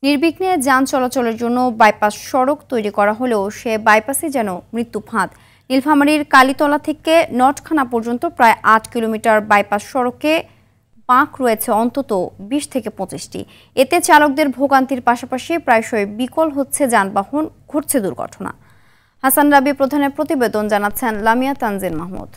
নির্বিঘ্নে যান চলাচলের জন্য বাইপাস সড়ক তৈরি করা হলেও সে বাইপাসে যেন মৃত্যু ফাঁদ। নীলফামারীর কালীতলা থেকে নটখানা পর্যন্ত প্রায় ৮ কিলোমিটার বাইপাস সড়কে বাঁক রয়েছে অন্তত ২০ থেকে ২৫টি। এতে চালকদের ভোগান্তির পাশাপাশি প্রায়শই বিকল হচ্ছে যানবাহন, ঘটছে দুর্ঘটনা। হাসান রাবি প্রধানের প্রতিবেদন, জানাচ্ছেন লামিয়া তানজিল মাহমুদ।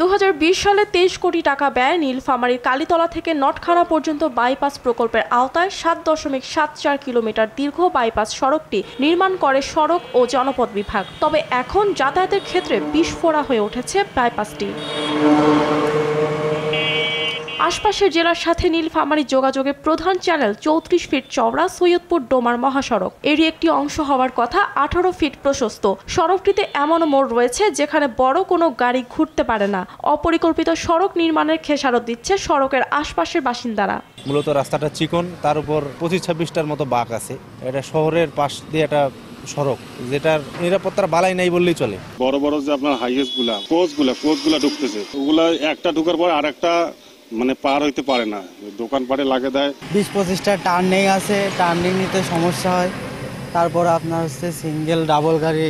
২০২০ সালে ২৩ কোটি টাকা ব্যয়ে নীলফামারীর কালীতলা থেকে নটখানা পর্যন্ত বাইপাস প্রকল্পের আওতায় ৭.৭৪ কিলোমিটার দীর্ঘ বাইপাস সড়কটি নির্মাণ করে সড়ক ও জনপথ বিভাগ। তবে এখন যাতায়াতের ক্ষেত্রে বিস্ফোরা হয়ে উঠেছে বাইপাসটি। আশপাশের জেলার সাথে নীলফামারী যোগাযোগের প্রধান চ্যানেল ৩৪ ফিট চওড়া সৈয়দপুর ডোমার মহাসড়ক, এরই একটি অংশ হওয়ার কথা ১৮ ফিট প্রশস্ত। সড়কটিতে এমন মোড় রয়েছে যেখানে বড় কোনো গাড়ি ঘুরতে পারে না। অপরিকল্পিত সড়ক নির্মাণের খেসারত দিচ্ছে সড়কের আশপাশের বাসিন্দারা। মূলত রাস্তাটা চিকন, তার উপর ২৫-২৬টার মতো বাঁক আছে। এটা শহরের পাশ দিয়ে একটা সড়ক, যেটার নিরাপত্তার বালাই নাই বললেই চলে। বড় বড় যে আপনার হাইওয়ে কোচগুলা ঢুকতেছে, ওগুলা একটা ঢুকার পর আরেকটা পার হইতে পারে না, দোকান পাড়ে লাগে দেয়। ২০-২৫টা টার্নিং আছে, টার্নিং নিতে সমস্যা হয়। তারপর আপনার সিঙ্গেল ডাবল গাড়ি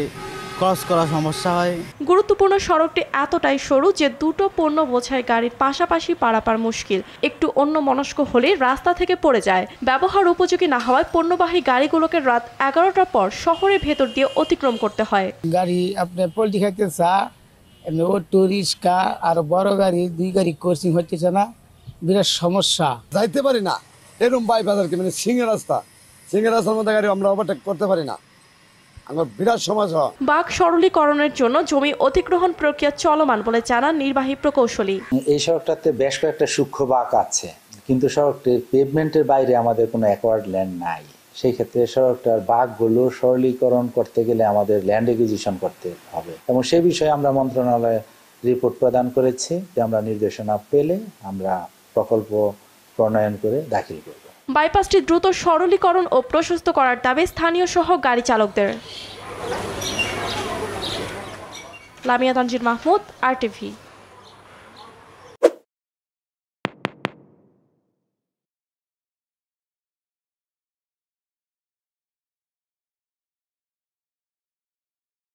ক্রস করা সমস্যা হয়। গুরুত্বপূর্ণ সড়কটি এতটাই সরু যে দুটো পণ্য বোঝাই গাড়ির পাশাপাশি পারাপার মুশকিল। একটু অন্যমনস্ক হলে রাস্তা থেকে পড়ে যায়। ব্যবহার উপযোগী না হওয়ায় পণ্যবাহী গাড়িগুলোকে রাত ১১টার পর শহরের ভেতর দিয়ে অতিক্রম করতে হয়। গাড়ি আপনার পোল্ট্রি খাইতে চা, অটো রিক্সা আর বড় গাড়ি, ২ গাড়ি ক্রসিং হচ্ছে না, বিরাট সমস্যা। যাইতে পারি না এরকম বাইপাস আর কি, সিংহের রাস্তার মধ্যে গাড়ি আমরা ওভারটেক করতে পারি না, আমার বিরাট সমস্যা। বাঁক সরলীকরণের জন্য জমি অধিগ্রহণ প্রক্রিয়া চলমান বলে জানান নির্বাহী প্রকৌশলী। এই সড়কটাতে বেশ কয়েকটা সূক্ষ্ম বাঁক আছে, কিন্তু সড়কটির পেভমেন্টের বাইরে আমাদের কোনো অ্যাকোয়ার্ড ল্যান্ড নাই। সেই ক্ষেত্রে সড়কটার বাঁকগুলো সরলীকরণ করতে গেলে আমাদের ল্যান্ড একুইজিশন করতে হবে, এবং সেই বিষয়ে আমরা মন্ত্রণালয়ে রিপোর্ট প্রদান করেছি যে আমরা নির্দেশনা পেলে আমরা প্রকল্প প্রণয়ন করে দাখিল করব। বাইপাসটি দ্রুত সরলীকরণ ও প্রশস্ত করার দাবি স্থানীয় সহ গাড়ি চালকদের। লামিয়া তানজিল মাহমুদ, RTV।